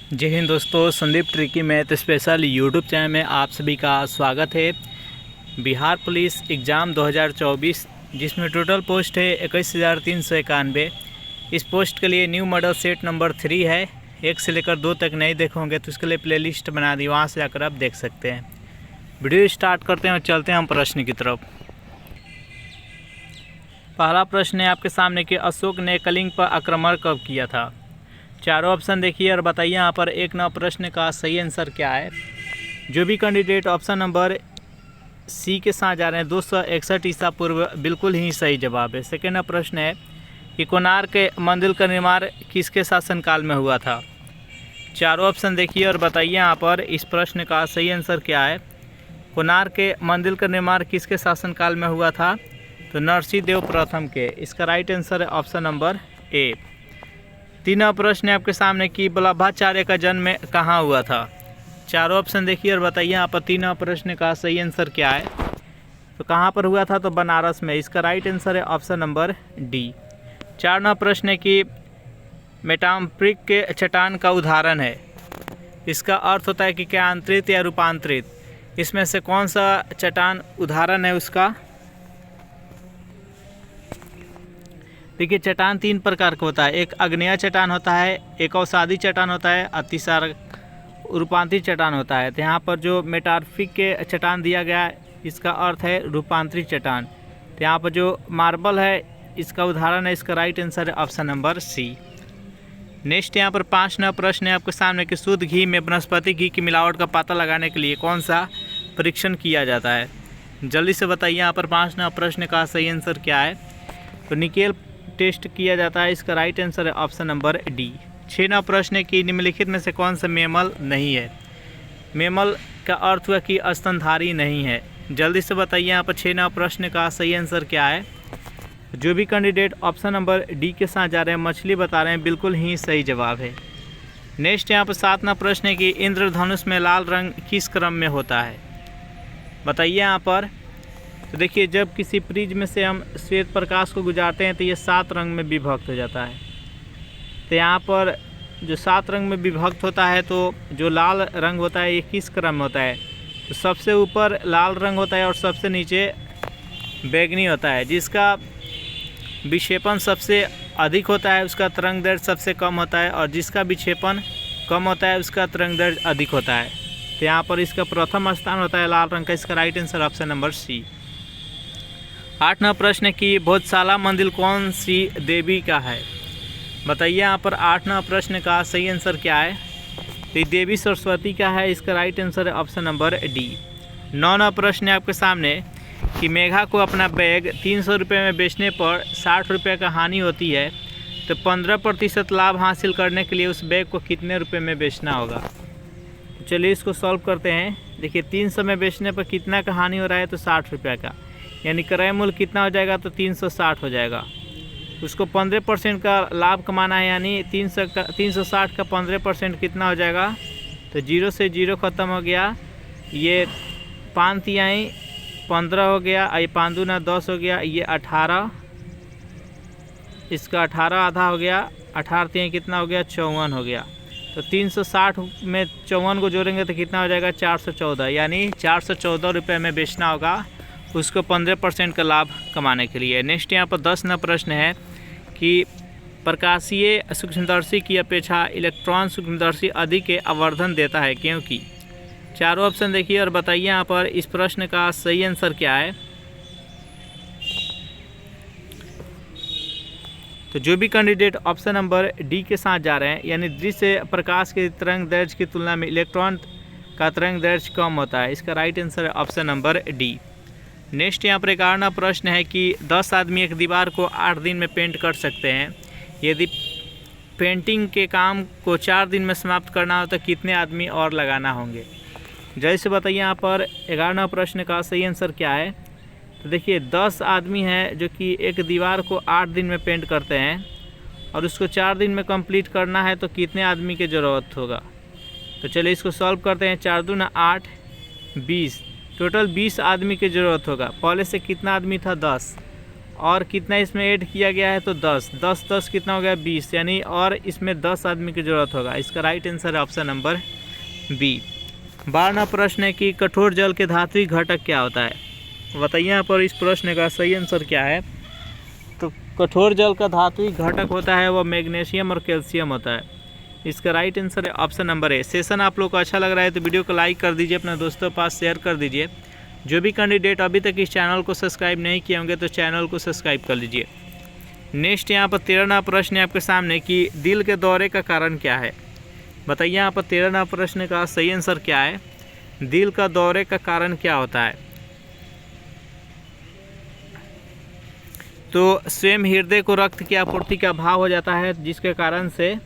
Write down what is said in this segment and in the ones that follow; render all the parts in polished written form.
जय हिंद दोस्तों, Sandeep tricky math special YouTube channel में आप सभी का स्वागत है। बिहार पुलिस एग्ज़ाम 2024 जिसमें टोटल पोस्ट है 21,391। इस पोस्ट के लिए न्यू मॉडल सेट नंबर 3 है। 1 से लेकर 2 तक नहीं देखोगे तो इसके लिए प्लेलिस्ट बना दी, वहाँ से जाकर आप देख सकते हैं। वीडियो स्टार्ट करते हैं और चलते हैं हम प्रश्न की तरफ। पहला प्रश्न है आपके सामने कि अशोक ने कलिंग पर आक्रमण कब किया था। चारों ऑप्शन देखिए और बताइए यहाँ पर 1 नंबर प्रश्न का सही आंसर क्या है। जो भी कैंडिडेट ऑप्शन नंबर सी के साथ जा रहे हैं 261 ईसा पूर्व बिल्कुल ही सही जवाब है। सेकेंड प्रश्न है कि कोणार्क मंदिर का निर्माण किसके शासनकाल में हुआ था। चारों ऑप्शन देखिए और बताइए यहाँ पर इस प्रश्न का सही आंसर क्या है। कोणार्क मंदिर का निर्माण किसके शासनकाल में हुआ था, तो नरसिंह देव प्रथम के। इसका राइट आंसर है ऑप्शन नंबर ए। 3 प्रश्न है आपके सामने कि वल्लभाचार्य का जन्म कहाँ हुआ था। चारों ऑप्शन देखिए और बताइए यहाँ पर 3 प्रश्न का सही आंसर क्या है। तो कहाँ पर हुआ था, तो बनारस में। इसका राइट आंसर है ऑप्शन नंबर डी। 4 प्रश्न है कि मेटाम्परिक के चट्टान का उदाहरण है। इसका अर्थ होता है कि क्या आंतरित या रूपांतरित, इसमें से कौन सा चट्टान उदाहरण है उसका। देखिए चट्टान 3 प्रकार का होता है। एक आग्नेय चट्टान होता है, एक अवसादी चट्टान होता है और तीसरा रूपांतरित चट्टान होता है। तो यहाँ पर जो मेटाम्परिक के चट्टान दिया गया है इसका अर्थ है रूपांतरित चट्टान। तो यहाँ पर जो मार्बल है इसका उदाहरण है। इसका राइट आंसर है ऑप्शन नंबर सी। नेक्स्ट यहाँ पर 5 प्रश्न है आपके सामने कि शुद्ध घी में वनस्पति घी की मिलावट का पता लगाने के लिए कौन सा परीक्षण किया जाता है। जल्दी से बताइए यहाँ पर 5 प्रश्न का सही आंसर क्या है। तो निकेल टेस्ट किया जाता है। इसका राइट आंसर है ऑप्शन नंबर डी। 6 प्रश्न है कि निम्नलिखित में से कौन सा मैमल नहीं है। मैमल का अर्थ हुआ कि स्तनधारी नहीं है। जल्दी से बताइए यहाँ पर 6 प्रश्न का सही आंसर क्या है। जो भी कैंडिडेट ऑप्शन नंबर डी के साथ जा रहे हैं मछली बता रहे हैं, बिल्कुल ही सही जवाब है। नेक्स्ट यहाँ पर 7 प्रश्न है कि इंद्रधनुष में लाल रंग किस क्रम में होता है, बताइए यहाँ पर। तो देखिए जब किसी प्रिज्म में से हम श्वेत प्रकाश को गुजारते हैं तो ये 7 रंग में विभक्त हो जाता है। तो यहाँ पर जो 7 रंग में विभक्त होता है तो जो लाल रंग होता है ये किस क्रम में होता है। तो सबसे ऊपर लाल रंग होता है और सबसे नीचे बैगनी होता है। जिसका विक्षेपण सबसे अधिक होता है उसका तरंग दैर्घ्य सबसे कम होता है, और जिसका विक्षेपण कम होता है उसका तरंग दैर्घ्य अधिक होता है। तो यहाँ पर इसका प्रथम स्थान होता है लाल रंग का। इसका right answer option number C. 8 प्रश्न की भोजशाला मंदिर कौन सी देवी का है, बताइए यहाँ पर 8 प्रश्न का सही आंसर क्या है। तो देवी सरस्वती का है। इसका राइट आंसर है ऑप्शन नंबर डी। 9 प्रश्न है आपके सामने कि मेघा को अपना बैग 300 रुपये में बेचने पर 60 रुपये का हानि होती है, तो 15% लाभ हासिल करने के लिए उस बैग को कितने रुपये में बेचना होगा। तो चलिए इसको सॉल्व करते हैं। देखिए 300 में बेचने पर कितना का हानि हो रहा है, तो 60 रुपये का, यानी क्रय मूल्य कितना हो जाएगा, तो 360 हो जाएगा। उसको 15% का लाभ कमाना है, यानी 360 का 15% कितना हो जाएगा। तो 0 से 0 ख़त्म हो गया। ये 5 तिहाई 15 हो गया, ये 5 दूना 10 हो गया, ये 18, इसका 18 आधा हो गया, 18 तिहाई कितना हो गया, 54 हो गया। तो 360 में 54 को जोड़ेंगे तो कितना हो जाएगा, 414, यानी 414 रुपये में बेचना होगा उसको 15% का लाभ कमाने के लिए। नेक्स्ट यहाँ पर 10 प्रश्न है कि प्रकाशीय सूक्ष्मदर्शी की अपेक्षा इलेक्ट्रॉन सूक्ष्मदर्शी अधिक आवर्धन देता है क्योंकि। चारों ऑप्शन देखिए और बताइए यहाँ पर इस प्रश्न का सही आंसर क्या है। तो जो भी कैंडिडेट ऑप्शन नंबर डी के साथ जा रहे हैं, यानी दृश्य प्रकाश के तरंग दैर्घ्य की तुलना में इलेक्ट्रॉन का तरंग दैर्घ्य कम होता है। इसका राइट आंसर है ऑप्शन नंबर डी। नेक्स्ट यहाँ पर 11 प्रश्न है कि 10 आदमी एक दीवार को 8 दिन में पेंट कर सकते हैं। यदि पेंटिंग के काम को 4 दिन में समाप्त करना हो तो कितने आदमी और लगाना होंगे। जैसे बताइए यहाँ पर 11 प्रश्न का सही आंसर क्या है। तो देखिए 10 आदमी हैं जो कि एक दीवार को 8 दिन में पेंट करते हैं और उसको 4 दिन में कंप्लीट करना है, तो कितने आदमी की ज़रूरत होगा। तो चलिए इसको सॉल्व करते हैं। 4 दूना 8, 20, टोटल 20 आदमी की ज़रूरत होगा। पहले से कितना आदमी था, 10, और कितना इसमें ऐड किया गया है तो 10 10 10 कितना हो गया 20, यानी और इसमें 10 आदमी की ज़रूरत होगा। इसका राइट आंसर है ऑप्शन नंबर बी। 12वां प्रश्न है कि कठोर जल के धात्विक घटक क्या होता है। बताइए यहाँ पर इस प्रश्न का सही आंसर क्या है। तो कठोर जल का धात्विक घटक होता है वह मैग्नीशियम और कैल्शियम होता है। इसका राइट आंसर है ऑप्शन नंबर ए। सेशन आप लोग को अच्छा लग रहा है तो वीडियो को लाइक कर दीजिए, अपने दोस्तों के पास शेयर कर दीजिए। जो भी कैंडिडेट अभी तक इस चैनल को सब्सक्राइब नहीं किए होंगे तो चैनल को सब्सक्राइब कर लीजिए। नेक्स्ट यहाँ पर 13वां प्रश्न है आपके सामने कि दिल के दौरे का कारण क्या है। बताइए यहाँ पर 13वां प्रश्न का सही आंसर क्या है। दिल का दौरे का कारण क्या होता है। तो स्वयं हृदय को रक्त की आपूर्ति का अभाव हो जाता है जिसके कारण से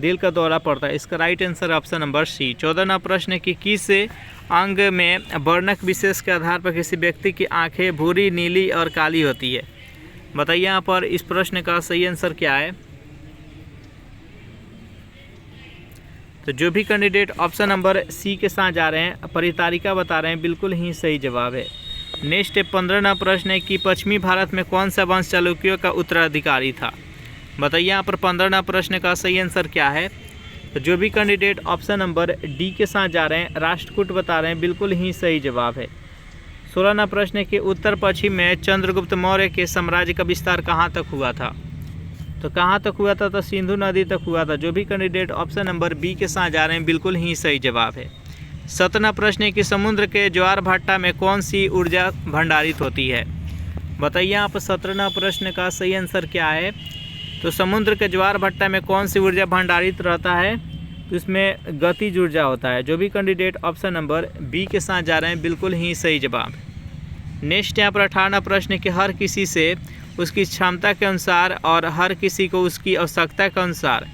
दिल का दौरा पड़ता है। इसका right answer option number C. 14वां प्रश्न है कि किस अंग में वर्णक विशेष के आधार पर किसी व्यक्ति की आंखें भूरी, नीली और काली होती है। बताइए यहाँ पर इस प्रश्न का सही आंसर क्या है। तो जो भी कैंडिडेट ऑप्शन नंबर सी के साथ जा रहे हैं, परितारिका बता रहे हैं, बिल्कुल ही सही जवाब है। नेक्स्ट 15वां प्रश्न है कि पश्चिमी भारत में कौन सा वंश चालुक्यों का उत्तराधिकारी था। बताइए यहाँ पर 15वां प्रश्न का सही आंसर क्या है। तो जो भी कैंडिडेट ऑप्शन नंबर डी के साथ जा रहे हैं, राष्ट्रकूट बता रहे हैं, बिल्कुल ही सही जवाब है। 16वां प्रश्न है कि उत्तर पश्चिम में चंद्रगुप्त मौर्य के साम्राज्य का विस्तार कहाँ तक हुआ था। तो कहाँ तक हुआ था, तो सिंधु नदी तक हुआ था। जो भी कैंडिडेट ऑप्शन नंबर बी के साथ जा रहे हैं, बिल्कुल ही सही जवाब है। 17वां प्रश्न है कि समुद्र के ज्वार भाटा में कौन सी ऊर्जा भंडारित होती है। बताइए यहाँ पर 17वां प्रश्न का सही आंसर क्या है। तो समुद्र के ज्वार भट्टा में कौन सी ऊर्जा भंडारित रहता है, तो इसमें गतिज ऊर्जा होता है। जो भी कैंडिडेट ऑप्शन नंबर बी के साथ जा रहे हैं, बिल्कुल ही सही जवाब। नेक्स्ट यहाँ पर 18वां प्रश्न है कि हर किसी से उसकी क्षमता के अनुसार और हर किसी को उसकी आवश्यकता के अनुसार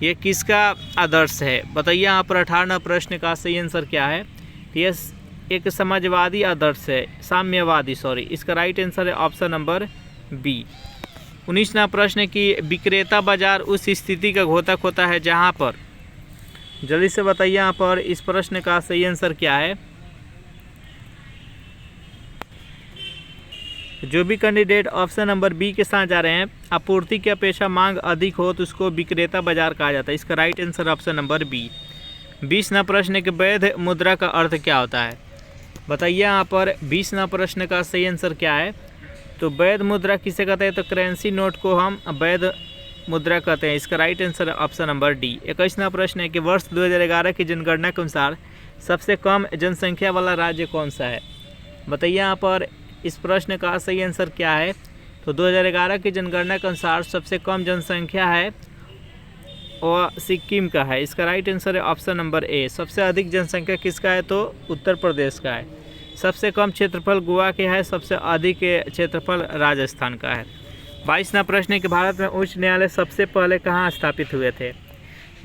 ये किसका आदर्श है। बताइए यहाँ पर 18वां प्रश्न का सही आंसर क्या है। ये एक समाजवादी आदर्श है, साम्यवादी सॉरी। इसका राइट आंसर है ऑप्शन नंबर बी। 19वां प्रश्न है कि विक्रेता बाजार उस स्थिति का घोतक होता है जहां पर, जल्दी से बताइए यहाँ पर इस प्रश्न का सही आंसर क्या है। जो भी कैंडिडेट ऑप्शन नंबर बी के साथ जा रहे हैं, आपूर्ति की अपेक्षा मांग अधिक हो तो उसको विक्रेता बाजार कहा जाता है। इसका right answer option number B. 20वां प्रश्न है कि वैध मुद्रा का अर्थ क्या होता है। बताइए यहाँ पर 20वां प्रश्न का सही आंसर क्या है। तो वैध मुद्रा किसे कहते हैं, तो करेंसी नोट को हम वैध मुद्रा कहते हैं। इसका राइट आंसर है ऑप्शन नंबर डी। 21वां प्रश्न है कि वर्ष 2011 की जनगणना के अनुसार सबसे कम जनसंख्या वाला राज्य कौन सा है। बताइए यहाँ पर इस प्रश्न का सही आंसर क्या है। तो 2011 की जनगणना के अनुसार सबसे कम जनसंख्या है और सिक्किम का है। इसका राइट आंसर है ऑप्शन नंबर ए। सबसे अधिक जनसंख्या किसका है, तो उत्तर प्रदेश का है। सबसे कम क्षेत्रफल गोवा के है, सबसे अधिक क्षेत्रफल राजस्थान का है। 22वां प्रश्न है कि भारत में उच्च न्यायालय सबसे पहले कहाँ स्थापित हुए थे।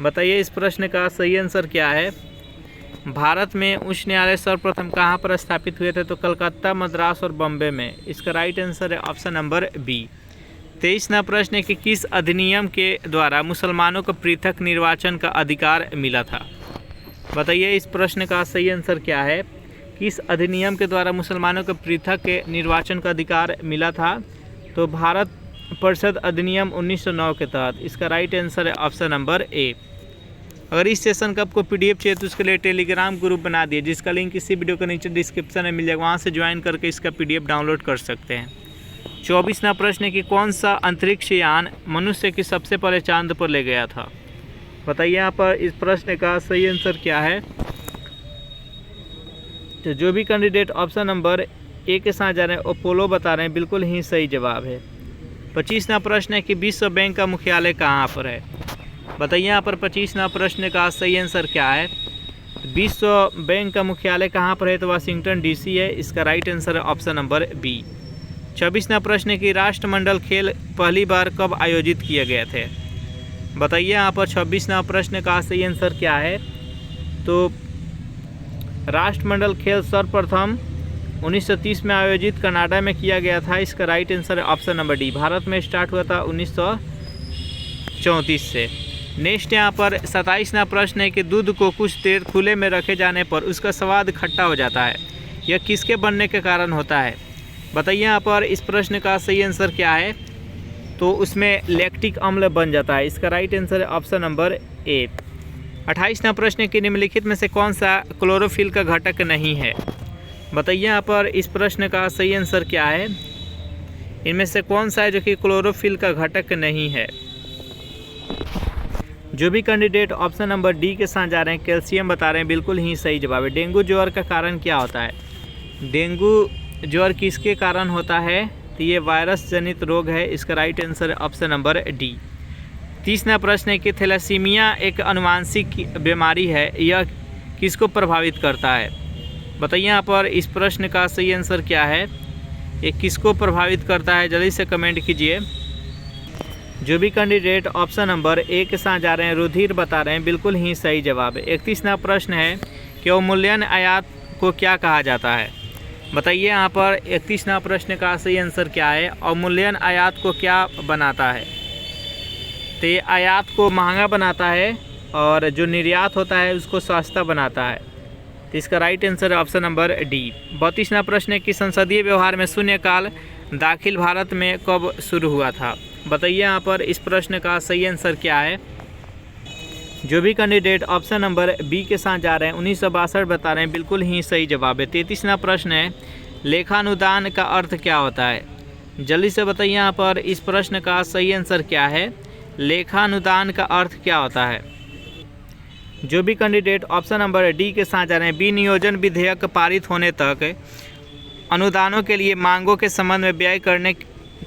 बताइए इस प्रश्न का सही आंसर क्या है। भारत में उच्च न्यायालय सर्वप्रथम कहाँ पर स्थापित हुए थे, तो कलकत्ता, मद्रास और बम्बे में। इसका राइट आंसर है ऑप्शन नंबर बी। 23वां प्रश्न है कि किस अधिनियम के द्वारा मुसलमानों को पृथक निर्वाचन का अधिकार मिला था। बताइए इस प्रश्न का सही आंसर क्या है। किस अधिनियम के द्वारा मुसलमानों को पृथक निर्वाचन का अधिकार मिला था, तो भारत परिषद अधिनियम 1909 के तहत। इसका राइट आंसर है ऑप्शन नंबर ए। अगर इस सेशन का आपको पीडीएफ चाहिए तो उसके लिए टेलीग्राम ग्रुप बना दिए, जिसका लिंक इसी वीडियो के नीचे डिस्क्रिप्शन में मिल जाएगा, वहाँ से ज्वाइन करके इसका पीडीएफ डाउनलोड कर सकते हैं। 24वां प्रश्न है कि कौन सा अंतरिक्ष यान मनुष्य की सबसे पहले चांद पर ले गया था। बताइए यहाँ पर इस प्रश्न का सही आंसर क्या है। तो जो भी कैंडिडेट ऑप्शन नंबर ए के साथ जा रहे हैं अपोलो बता रहे हैं, बिल्कुल ही सही जवाब है। 25वां प्रश्न है कि विश्व बैंक का मुख्यालय कहाँ पर है। बताइए यहाँ पर 25वां प्रश्न का सही आंसर क्या है। विश्व बैंक का मुख्यालय कहाँ पर है, तो वाशिंगटन डीसी है। इसका राइट आंसर है ऑप्शन नंबर बी। 26वां प्रश्न है कि राष्ट्रमंडल खेल पहली बार कब आयोजित किए गए थे। बताइए यहाँ पर 26वां प्रश्न का सही आंसर क्या है। तो राष्ट्रमंडल खेल सर्वप्रथम 1930 में आयोजित कनाडा में किया गया था। इसका राइट आंसर है ऑप्शन नंबर डी। भारत में स्टार्ट हुआ था 1934 से। नेक्स्ट यहाँ पर 27वां प्रश्न है कि दूध को कुछ देर खुले में रखे जाने पर उसका स्वाद खट्टा हो जाता है, यह किसके बनने के कारण होता है। बताइए यहाँ पर इस प्रश्न का सही आंसर क्या है। तो उसमें लैक्टिक अम्ल बन जाता है। इसका राइट आंसर है ऑप्शन नंबर ए। 28वां प्रश्न कि निम्नलिखित में से कौन सा क्लोरोफिल का घटक नहीं है। बताइए यहाँ पर इस प्रश्न का सही आंसर क्या है। इनमें से कौन सा है जो कि क्लोरोफिल का घटक नहीं है। जो भी कैंडिडेट ऑप्शन नंबर डी के साथ जा रहे हैं कैल्शियम बता रहे हैं, बिल्कुल ही सही जवाब है। डेंगू ज्वर का कारण क्या होता है। डेंगू ज्वर किसके कारण होता है। तो ये वायरस जनित रोग है। इसका राइट आंसर है ऑप्शन नंबर डी। 30वां प्रश्न है कि थैलेसीमिया एक आनुवांशिक बीमारी है, यह किसको प्रभावित करता है। बताइए यहाँ पर इस प्रश्न का सही आंसर क्या है। ये किसको प्रभावित करता है, जल्दी से कमेंट कीजिए। जो भी कैंडिडेट ऑप्शन नंबर ए के साथ जा रहे हैं रुधिर बता रहे हैं, बिल्कुल ही सही जवाब है। 31वां प्रश्न है कि अवमूल्यन आयात को क्या कहा जाता है। बताइए यहाँ पर 31वां प्रश्न का सही आंसर क्या है। अवमूल्यन आयात को क्या बनाता है। तो ये आयात को महंगा बनाता है और जो निर्यात होता है उसको सस्ता बनाता है। तो इसका राइट आंसर है ऑप्शन नंबर डी। 32वां प्रश्न है कि संसदीय व्यवहार में शून्यकाल दाखिल भारत में कब शुरू हुआ था। बताइए यहाँ पर इस प्रश्न का सही आंसर क्या है। जो भी कैंडिडेट ऑप्शन नंबर बी के साथ जा रहे हैं 1962 बता रहे हैं, बिल्कुल ही सही जवाब है। 33वां प्रश्न है लेखानुदान का अर्थ क्या होता है। जल्दी से बताइए यहाँ पर इस प्रश्न का सही आंसर क्या है। लेखानुदान का अर्थ क्या होता है। जो भी कैंडिडेट ऑप्शन नंबर डी के साथ जा रहे हैं विनियोजन विधेयक पारित होने तक अनुदानों के लिए मांगों के संबंध में व्यय करने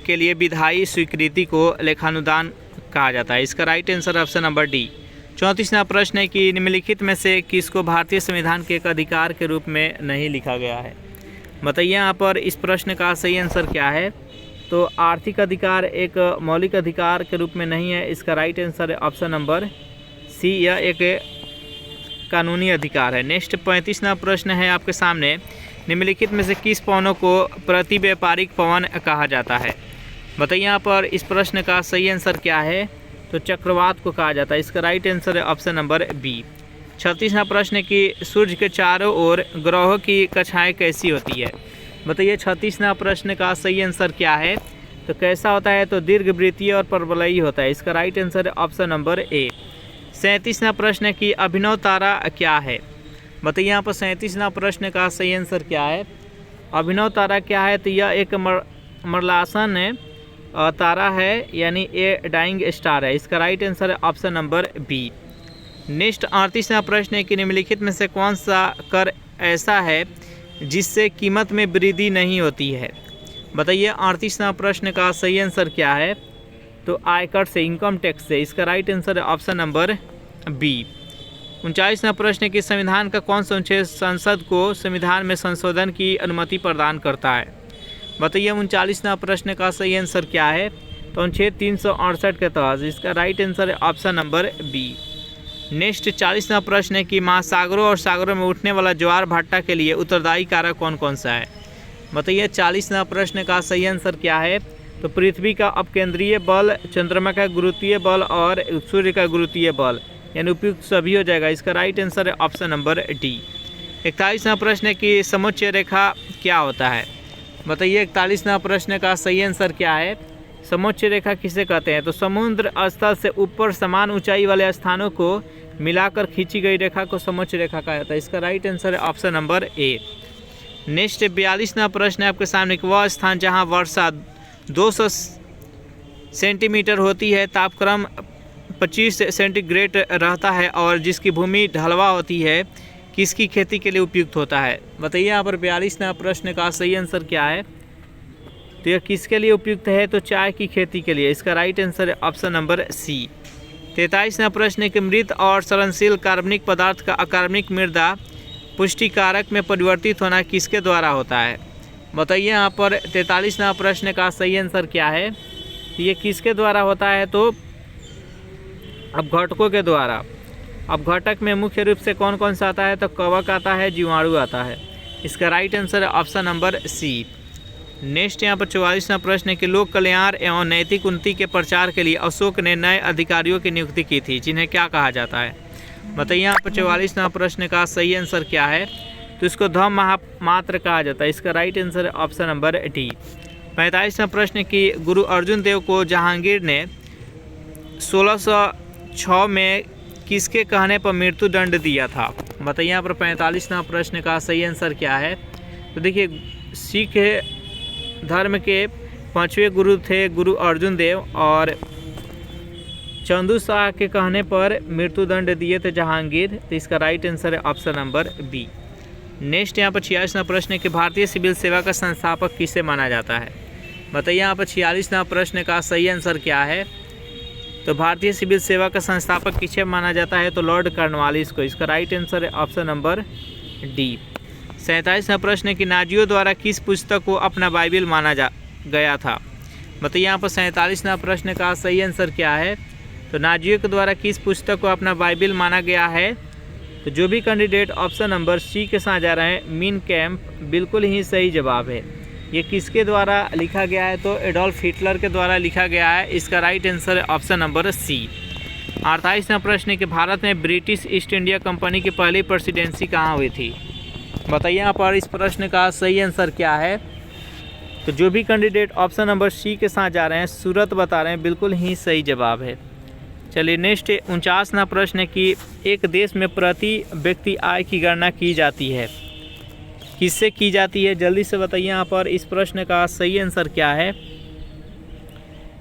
के लिए विधायी स्वीकृति को लेखानुदान कहा जाता है। इसका right answer option number D. 34वां प्रश्न है कि निम्नलिखित में से किसको भारतीय संविधान के एक अधिकार के रूप में नहीं लिखा गया है। बताइए यहाँ पर इस प्रश्न का सही आंसर क्या है। तो आर्थिक अधिकार एक मौलिक अधिकार के रूप में नहीं है। इसका राइट आंसर है ऑप्शन नंबर सी, यह एक कानूनी अधिकार है। नेक्स्ट 35वां प्रश्न है आपके सामने, निम्नलिखित में से किस पवनों को प्रति व्यापारिक पवन कहा जाता है। बताइए यहाँ पर इस प्रश्न का सही आंसर क्या है। तो चक्रवात को कहा जाता है। इसका राइट आंसर है ऑप्शन नंबर बी। 36वां प्रश्न है कि सूर्य के चारों ओर ग्रहों की कक्षाएं कैसी होती है। बताइए 36वां प्रश्न का सही आंसर क्या है। तो कैसा होता है। तो दीर्घवृत्तीय और परवलयी होता है। इसका राइट आंसर है ऑप्शन नंबर ए। 37वां प्रश्न है कि अभिनव तारा क्या है। बताइए यहाँ पर 37वां प्रश्न का सही आंसर क्या है। अभिनव तारा क्या है। तो यह एक मरलासन तारा है, यानी ए डाइंग स्टार है। इसका राइट आंसर है ऑप्शन नंबर बी। नेक्स्ट 38वां प्रश्न है कि निम्नलिखित में से कौन सा कर ऐसा है जिससे कीमत में वृद्धि नहीं होती है। बताइए 38वां प्रश्न का सही आंसर क्या है। तो आयकर से, इनकम टैक्स से। इसका राइट आंसर है ऑप्शन नंबर बी। 39वां प्रश्न है कि संविधान का कौन सा अनुच्छेद संसद को संविधान में संशोधन की अनुमति प्रदान करता है। बताइए 39वां प्रश्न का सही आंसर क्या है। तो अनुच्छेद 368 के तहत। इसका राइट आंसर है ऑप्शन नंबर बी। नेक्स्ट 40वां प्रश्न है कि महासागरों और सागरों में उठने वाला ज्वार भाटा के लिए उत्तरदायी कारक कौन कौन सा है। बताइए 40वां प्रश्न का सही आंसर क्या है। तो पृथ्वी का अपकेंद्रीय बल, चंद्रमा का गुरुत्वीय बल और सूर्य का गुरुत्वीय बल, यानी उपयुक्त सभी हो जाएगा। इसका राइट आंसर है ऑप्शन नंबर डी। 41वां प्रश्न है कि समोच्च रेखा क्या होता है। बताइए 41वां प्रश्न का सही आंसर क्या है। समोच्च रेखा किसे कहते हैं। तो समुद्र स्थल से ऊपर समान ऊंचाई वाले स्थानों को मिलाकर खींची गई रेखा को समोच्च रेखा कहा जाता है। इसका राइट आंसर है ऑप्शन नंबर ए। नेक्स्ट 42वां प्रश्न है आपके सामने कि वह स्थान जहां वर्षा 200 सेंटीमीटर होती है, तापक्रम 25 सेंटीग्रेड रहता है और जिसकी भूमि ढलवा होती है, किसकी खेती के लिए उपयुक्त होता है। बताइए यहाँ पर 42वां प्रश्न का सही आंसर क्या है। तो यह किसके लिए उपयुक्त है। तो चाय की खेती के लिए। इसका राइट आंसर है ऑप्शन नंबर सी। 43वां प्रश्न है कि मृत और सड़नशील कार्बनिक पदार्थ का अकार्बनिक मृदा पुष्टिकारक में परिवर्तित होना किसके द्वारा होता है। बताइए यहाँ पर 43वां प्रश्न का सही आंसर क्या है। ये किसके द्वारा होता है। तो अपघटकों के द्वारा। अपघटक में मुख्य रूप से कौन कौन सा आता है। तो कवक आता है, जीवाणु आता है। इसका राइट आंसर है ऑप्शन नंबर सी। नेक्स्ट यहाँ पर 44वां प्रश्न है कि लोक कल्याण एवं नैतिक उन्नति के प्रचार के लिए अशोक ने नए अधिकारियों की नियुक्ति की थी, जिन्हें क्या कहा जाता है। बताइए यहाँ पर 44वां प्रश्न का सही आंसर क्या है। तो इसको ध्वम महामात्र कहा जाता है। इसका राइट आंसर है ऑप्शन नंबर डी। 45वां प्रश्न कि गुरु अर्जुन देव को जहांगीर ने 1606 में किसके कहने पर मृत्यु दंड दिया था? बताइए यहाँ पर 45वां प्रश्न का सही आंसर क्या है? तो देखिए, सिख धर्म के 5वें गुरु थे गुरु अर्जुन देव, और चंदू शाह के कहने पर मृत्युदंड दिए थे जहांगीर। तो इसका राइट आंसर है ऑप्शन नंबर बी। नेक्स्ट यहाँ पर 46वां प्रश्न है कि भारतीय सिविल सेवा का संस्थापक किसे माना जाता है? बताइए यहाँ पर 46वां प्रश्न का सही आंसर क्या है? तो भारतीय सिविल सेवा का संस्थापक किसे माना जाता है? तो लॉर्ड कॉर्नवालिस को। इसका राइट आंसर है ऑप्शन नंबर डी। 47वां प्रश्न है कि नाजियों द्वारा किस पुस्तक को अपना बाइबिल माना गया था? बताइए यहाँ पर 47वां प्रश्न का सही आंसर क्या है? तो नाजियों के द्वारा किस पुस्तक को अपना बाइबिल माना गया है? तो जो भी कैंडिडेट ऑप्शन नंबर सी के साथ जा रहे हैं, मीन कैंप, बिल्कुल ही सही जवाब है। ये किसके द्वारा लिखा गया है? तो एडोल्फ हिटलर के द्वारा लिखा गया है। इसका राइट आंसर है ऑप्शन नंबर सी। 48वां प्रश्न है कि भारत में ब्रिटिश ईस्ट इंडिया कंपनी की पहली प्रेसिडेंसी कहाँ हुई थी? बताइए यहाँ पर इस प्रश्न का सही आंसर क्या है? तो जो भी कैंडिडेट ऑप्शन नंबर सी के साथ जा रहे हैं, सूरत बता रहे हैं, बिल्कुल ही सही जवाब है। चलिए नेक्स्ट 49वां प्रश्न है कि एक देश में प्रति व्यक्ति आय की गणना की जाती है, किससे की जाती है? जल्दी से बताइए यहाँ पर इस प्रश्न का सही आंसर क्या है?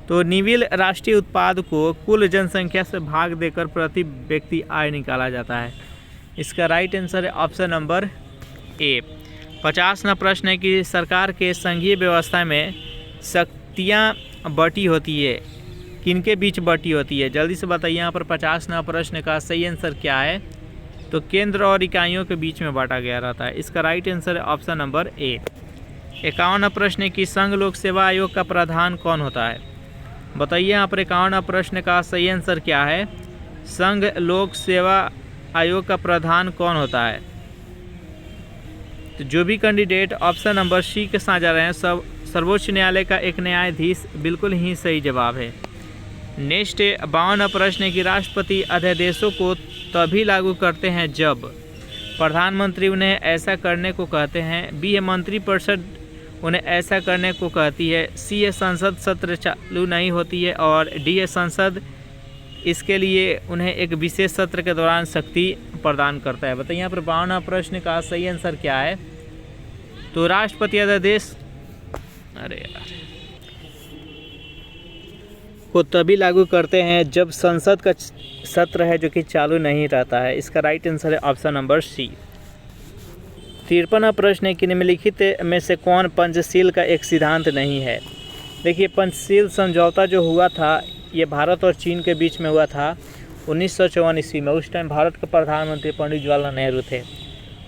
तो निविल राष्ट्रीय उत्पाद को कुल जनसंख्या से भाग देकर प्रति व्यक्ति आय निकाला जाता है। इसका राइट आंसर है ऑप्शन नंबर ए। 50वां प्रश्न है कि सरकार के संघीय व्यवस्था में शक्तियाँ बटी होती है, किनके बीच बटी होती है? जल्दी से बताइए यहाँ पर 50वां प्रश्न का सही आंसर क्या है? तो केंद्र और इकाइयों के बीच में बांटा गया रहता है। इसका राइट आंसर है ऑप्शन नंबर ए। 51वां प्रश्न है कि संघ लोक सेवा आयोग का प्रधान कौन होता है? बताइए यहाँ पर 51वां प्रश्न का सही आंसर क्या है? संघ लोक सेवा आयोग का प्रधान कौन होता है? तो जो भी कैंडिडेट ऑप्शन नंबर सी के साथ जा रहे हैं, सब सर्वोच्च न्यायालय का एक न्यायाधीश, बिल्कुल ही सही जवाब है। नेक्स्ट 52वां प्रश्न है कि राष्ट्रपति अध्यादेशों को तभी लागू करते हैं जब प्रधानमंत्री उन्हें ऐसा करने को कहते हैं, बी है मंत्रिपरिषद उन्हें ऐसा करने को कहती है, सी है संसद सत्र चालू नहीं होती है, और डी है संसद इसके लिए उन्हें एक विशेष सत्र के दौरान शक्ति प्रदान करता है। बताइए यहाँ पर 52वां प्रश्न का सही आंसर क्या है? तो राष्ट्रपति अध्यादेश को तभी लागू करते हैं जब संसद का सत्र है जो कि चालू नहीं रहता है। इसका राइट आंसर है ऑप्शन नंबर सी। 53वां प्रश्न है कि निम्नलिखित में से कौन पंचशील का एक सिद्धांत नहीं है? देखिए, पंचशील समझौता जो हुआ था ये भारत और चीन के बीच में हुआ था 1954 ईस्वी में। उस टाइम भारत के प्रधानमंत्री पंडित जवाहरलाल नेहरू थे,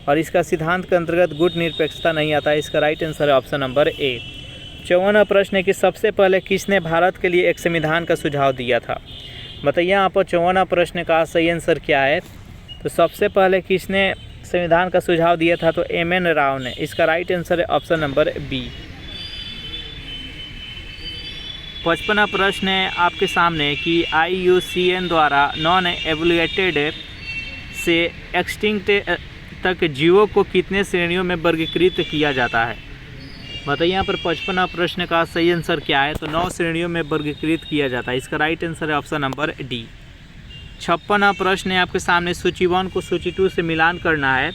और इसका सिद्धांत के अंतर्गत गुट निरपेक्षता नहीं आता है। इसका राइट आंसर है ऑप्शन नंबर ए। 54वां प्रश्न है कि सबसे पहले किसने भारत के लिए एक संविधान का सुझाव दिया था? बताइए यहाँ पर 54वां प्रश्न का सही आंसर क्या है? तो सबसे पहले किसने संविधान का सुझाव दिया था? तो एम.एन. राव ने। इसका राइट आंसर है ऑप्शन नंबर बी। 55वां प्रश्न है आपके सामने कि IUCN द्वारा नॉन एवोल्यूटेड से एक्सटिंक्ट तक जीवों को कितने श्रेणियों में वर्गीकृत किया जाता है? बताइए यहाँ पर 55वां प्रश्न का सही आंसर क्या है? तो 9 श्रेणियों में वर्गीकृत किया जाता है। इसका राइट आंसर है ऑप्शन नंबर डी। 56वां प्रश्न है आपके सामने, सूची 1 को सूची 2 से मिलान करना है।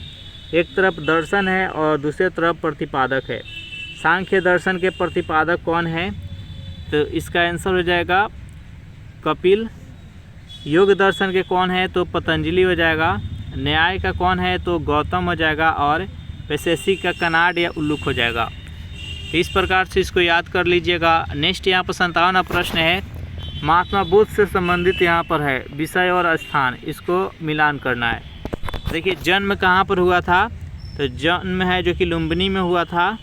एक तरफ दर्शन है और दूसरे तरफ प्रतिपादक है। सांख्य दर्शन के प्रतिपादक कौन है? तो इसका आंसर हो जाएगा कपिल। योग दर्शन के कौन है? तो पतंजलि हो जाएगा। न्याय का कौन है? तो गौतम हो जाएगा। और वैशेषिक का कनाड या उल्लूक हो जाएगा। इस प्रकार से इसको याद कर लीजिएगा। नेक्स्ट यहाँ पर 57वां प्रश्न है, महात्मा बुद्ध से संबंधित यहाँ पर है विषय और स्थान, इसको मिलान करना है। देखिए, जन्म कहाँ पर हुआ था? तो जन्म है जो कि लुम्बिनी में हुआ था।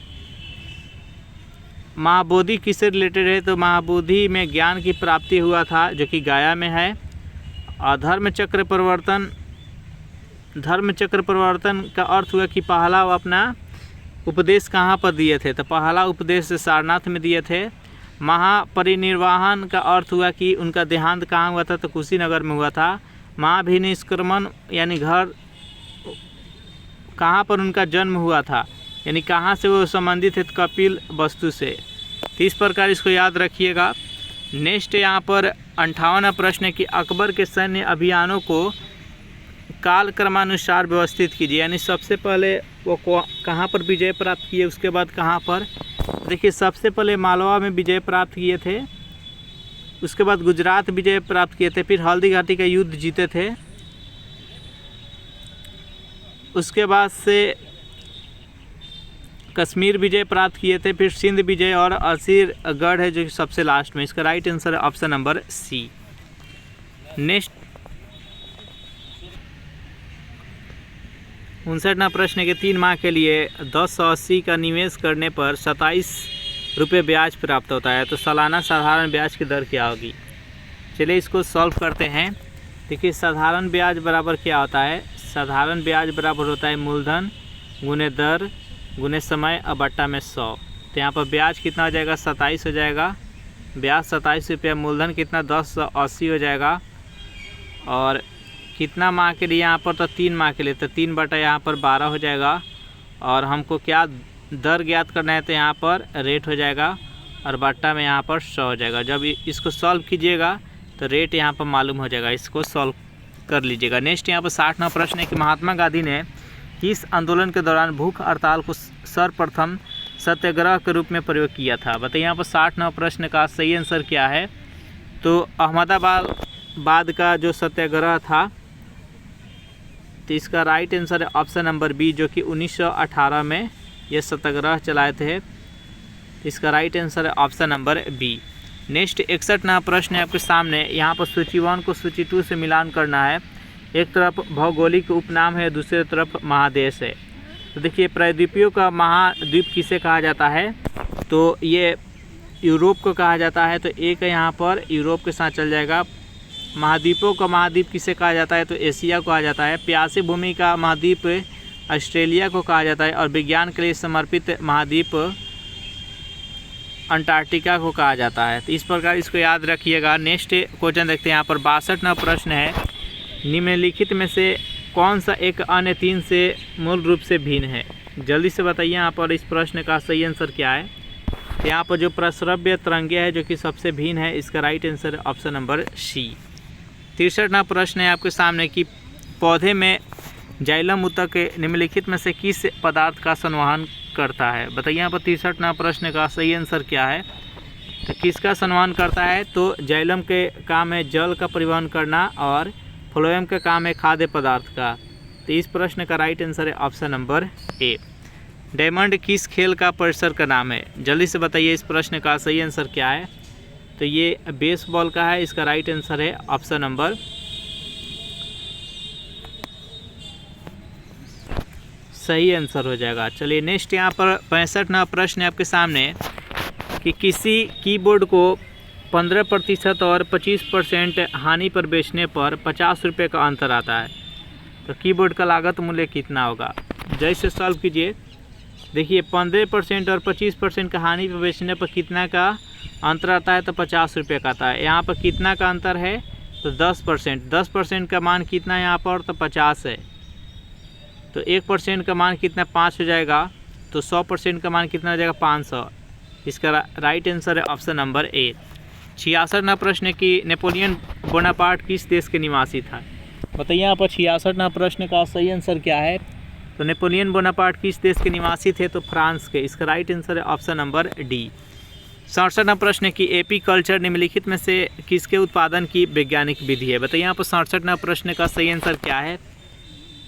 महाबोधि किससे रिलेटेड है? तो महाबोधि में ज्ञान की प्राप्ति हुआ था जो कि गया में है। और धर्म चक्र परिवर्तन का अर्थ हुआ कि पहला वो अपना उपदेश कहाँ पर दिए थे? तो पहला उपदेश सारनाथ में दिए थे। महापरिनिर्वाण का अर्थ हुआ कि उनका देहांत कहाँ हुआ था? तो कुशीनगर में हुआ था। महाभिनिष्क्रमण यानी घर कहाँ पर उनका जन्म हुआ था, यानी कहाँ से वो संबंधित थे कपिल वस्तु से। तो इस प्रकार इसको याद रखिएगा। नेक्स्ट यहाँ पर 58वां प्रश्न है कि अकबर के सैन्य अभियानों को काल क्रमानुसार व्यवस्थित कीजिए, यानी सबसे पहले वो कहाँ पर विजय प्राप्त किए, उसके बाद कहाँ पर। देखिए सबसे पहले मालवा में विजय प्राप्त किए थे, उसके बाद गुजरात विजय प्राप्त किए थे, फिर हल्दी घाटी का युद्ध जीते थे, उसके बाद से कश्मीर विजय प्राप्त किए थे, फिर सिंध विजय और असीरगढ़ है जो सबसे लास्ट में। इसका राइट आंसर है ऑप्शन नंबर सी। नेक्स्ट 59वां प्रश्न है कि 3 माह के लिए 1080 का निवेश करने पर 27 रुपये ब्याज प्राप्त होता है, तो सालाना साधारण ब्याज की दर क्या होगी। चलिए इसको सॉल्व करते हैं। देखिए साधारण ब्याज बराबर क्या होता है, साधारण ब्याज बराबर होता है मूलधन गुने दर गुने समय और बट्टा में 100। तो यहाँ पर ब्याज कितना हो जाएगा, 27 हो जाएगा, ब्याज 27 रुपया, मूलधन कितना 1080 हो जाएगा, और कितना माह के लिए यहाँ पर, तो 3 माह के लिए, तो 3 बटा यहाँ पर 12 हो जाएगा, और हमको क्या दर ज्ञात करना है, तो यहाँ पर रेट हो जाएगा और बट्टा में यहाँ पर 100 हो जाएगा। जब इसको सॉल्व कीजिएगा तो रेट यहाँ पर मालूम हो जाएगा, इसको सॉल्व कर लीजिएगा। नेक्स्ट यहाँ पर 60वां प्रश्न है कि महात्मा गांधी ने किस आंदोलन के दौरान भूख हड़ताल को सर्वप्रथम सत्याग्रह के रूप में प्रयोग किया था। बताइए यहाँ पर 60वां प्रश्न का सही आंसर क्या है। तो अहमदाबाद का जो सत्याग्रह था, तो इसका राइट आंसर है ऑप्शन नंबर बी, जो कि 1918 में ये सत्याग्रह चलाए थे। इसका राइट आंसर है ऑप्शन नंबर बी। नेक्स्ट 61वां प्रश्न है आपके सामने। यहाँ पर सूची 1 को सूची 2 से मिलान करना है। एक तरफ भौगोलिक उपनाम है, दूसरी तरफ महादेश है। तो देखिए प्रायद्वीपीय का महाद्वीप किसे कहा जाता है, तो ये यूरोप को कहा जाता है, तो एक यहाँ पर यूरोप के साथ चल जाएगा। महाद्वीपों का महाद्वीप किसे कहा जाता है, तो एशिया को कहा जाता है। प्यासी भूमि का महाद्वीप ऑस्ट्रेलिया को कहा जाता है, और विज्ञान के लिए समर्पित महाद्वीप अंटार्कटिका को कहा जाता है। तो इस प्रकार इसको याद रखिएगा। नेक्स्ट क्वेश्चन देखते हैं। यहाँ पर 62वां प्रश्न है, निम्नलिखित में से कौन सा एक अन्य 3 से मूल रूप से भिन्न है। जल्दी से बताइए यहाँ पर इस प्रश्न का सही आंसर क्या है। यहाँ पर जो प्रस्रव्य तरंगे है जो कि सबसे भिन्न है, इसका right answer option number C. 63वां प्रश्न है आपके सामने कि पौधे में जाइलम ऊतक निम्नलिखित में से किस पदार्थ का संवहन करता है। बताइए यहाँ पर 63वां प्रश्न का सही आंसर क्या है। तो किसका संवहन करता है, तो जाइलम के काम है जल का परिवहन करना, और फ्लोएम का काम है खाद्य पदार्थ का। तो इस प्रश्न का राइट आंसर है ऑप्शन नंबर ए। डायमंड किस खेल का परिसर का नाम है। जल्दी से बताइए इस प्रश्न का सही आंसर क्या है। तो ये बेसबॉल का है, इसका राइट आंसर है ऑप्शन नंबर सही आंसर हो जाएगा। चलिए नेक्स्ट यहाँ पर 65वां प्रश्न है आपके सामने कि किसी कीबोर्ड को 15% और 25% हानि पर बेचने पर 50 रुपये का अंतर आता है, तो कीबोर्ड का लागत मूल्य कितना होगा। जैसे सॉल्व कीजिए। देखिए 15% और 25% का हानि पर बेचने पर कितना का अंतर आता है, तो 50 रुपये का आता है। यहाँ पर कितना का अंतर है, तो 10%। 10% का मान कितना है यहाँ पर, तो 50 है। तो 1% का मान कितना 5 हो जाएगा, तो 100% का मान कितना हो जाएगा 500। इसका राइट आंसर है ऑप्शन नंबर ए। 66वां प्रश्न कि नेपोलियन बोनापार्ट किस देश के निवासी था। बताइए यहाँ पर 66वां प्रश्न का सही आंसर क्या है। तो नेपोलियन बोनापार्ट किस देश के निवासी थे, तो फ्रांस के। इसका राइट आंसर है ऑप्शन नंबर डी। 67वां प्रश्न कि एपी कल्चर निम्नलिखित में से किसके उत्पादन की वैज्ञानिक विधि है। बताइए यहाँ पर 67वां प्रश्न का सही आंसर क्या है।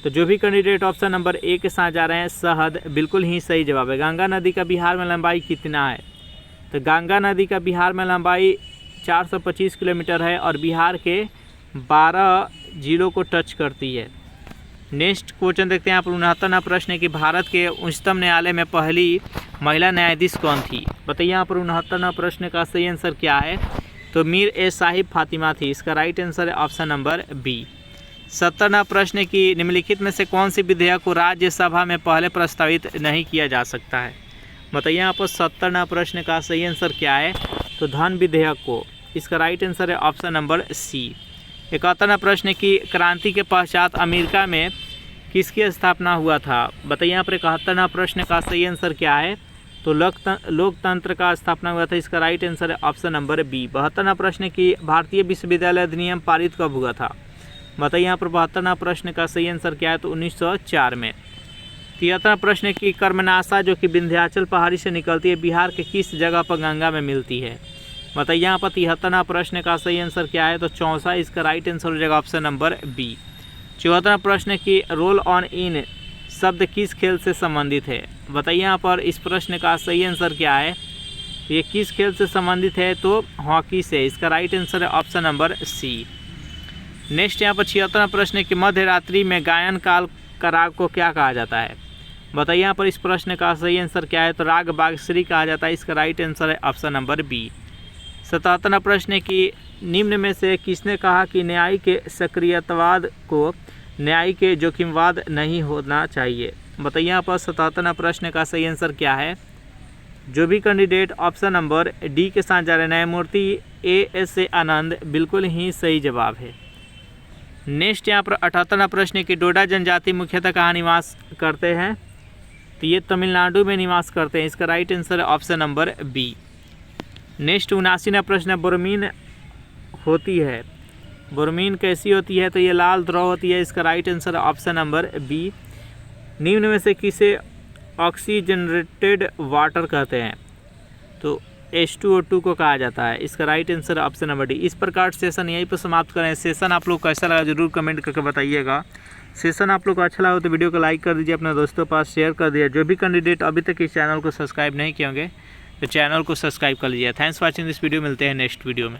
तो जो भी कैंडिडेट ऑप्शन नंबर ए के साथ जा रहे हैं, शहद बिल्कुल ही सही जवाब है। गंगा नदी का बिहार में लंबाई कितना है, तो गंगा नदी का बिहार में लंबाई 425 किलोमीटर है, और बिहार के 12 जिलों को टच करती है। नेक्स्ट क्वेश्चन देखते हैं यहाँ पर 69वां प्रश्न है कि भारत के उच्चतम न्यायालय में पहली महिला न्यायाधीश कौन थी। बताइए यहाँ पर 69वां प्रश्न का सही आंसर क्या है। तो मीर ए साहिब फातिमा थी। इसका राइट आंसर है ऑप्शन नंबर बी। 70वां प्रश्न कि निम्नलिखित में से कौन सी विधेयक को राज्यसभा में पहले प्रस्तावित नहीं किया जा सकता है। बताइए यहाँ पर 70वां प्रश्न का सही आंसर क्या है। तो धन विधेयक को। इसका राइट आंसर है ऑप्शन नंबर सी। 71वां प्रश्न कि क्रांति के पश्चात अमेरिका में किसकी स्थापना हुआ था? बताइए यहाँ पर 71वां प्रश्न का सही आंसर क्या है? तो लोकतंत्र का स्थापना हुआ था। इसका राइट आंसर है ऑप्शन नंबर बी। 72वां प्रश्न की भारतीय विश्वविद्यालय अधिनियम पारित कब हुआ था? बताइए यहाँ पर 72वां प्रश्न का सही आंसर क्या है? तो 1904 में। 73वां प्रश्न की कर्मनाशा जो कि विंध्याचल पहाड़ी से निकलती है, बिहार के किस जगह पर गंगा में मिलती है? बताइए यहाँ पर 73वां प्रश्न का सही आंसर क्या है? तो चौसा। इसका राइट आंसर हो जाएगा ऑप्शन नंबर बी। 74वां प्रश्न की रोल ऑन इन शब्द किस खेल से संबंधित है? बताइए यहाँ पर इस प्रश्न का सही आंसर क्या है? ये किस खेल से संबंधित है? तो हॉकी से। इसका राइट आंसर है ऑप्शन नंबर सी। नेक्स्ट यहाँ पर 76वां प्रश्न की मध्य रात्रि में गायन काल का राग को क्या कहा जाता है? बताइए यहाँ पर इस प्रश्न का सही आंसर क्या है? तो राग बागश्री कहा जाता है। इसका राइट आंसर है ऑप्शन नंबर बी। 77वां प्रश्न की निम्न में से किसने कहा कि न्याय के सक्रियतावाद को न्याय के जोखिमवाद नहीं होना चाहिए? बताइए यहाँ पर 77वां प्रश्न का सही आंसर क्या है? जो भी कैंडिडेट ऑप्शन नंबर डी के साथ जा रहे हैं, न्यायमूर्ति ए.एस. आनंद, बिल्कुल ही सही जवाब है। नेक्स्ट यहाँ पर 78वां प्रश्न की डोडा जनजाति मुख्यतः कहाँ निवास करते हैं? तो ये तमिलनाडु में निवास करते हैं। इसका राइट आंसर है ऑप्शन नंबर बी। नेक्स्ट 79वां प्रश्न, बोरमीन होती है, बोरमीन कैसी होती है? तो ये लाल द्रव होती है। इसका राइट आंसर है ऑप्शन नंबर बी। निम्न में से किसे ऑक्सीजनरेटेड वाटर कहते हैं? तो H2O2 को कहा जाता है। इसका राइट आंसर है ऑप्शन नंबर डी। इस प्रकार सेशन यहीं पर समाप्त करें। सेशन आप लोग को कैसा लगा जरूर कमेंट करके बताइएगा। सेशन आप लोग को अच्छा लगा तो वीडियो को लाइक कर दीजिए, अपने दोस्तों के पास शेयर कर दीजिए। जो भी कैंडिडेट अभी तक इस चैनल को सब्सक्राइब नहीं किए होंगे तो चैनल को सब्सक्राइब कर लीजिए। Thanks for watching this video. मिलते हैं नेक्स्ट वीडियो में।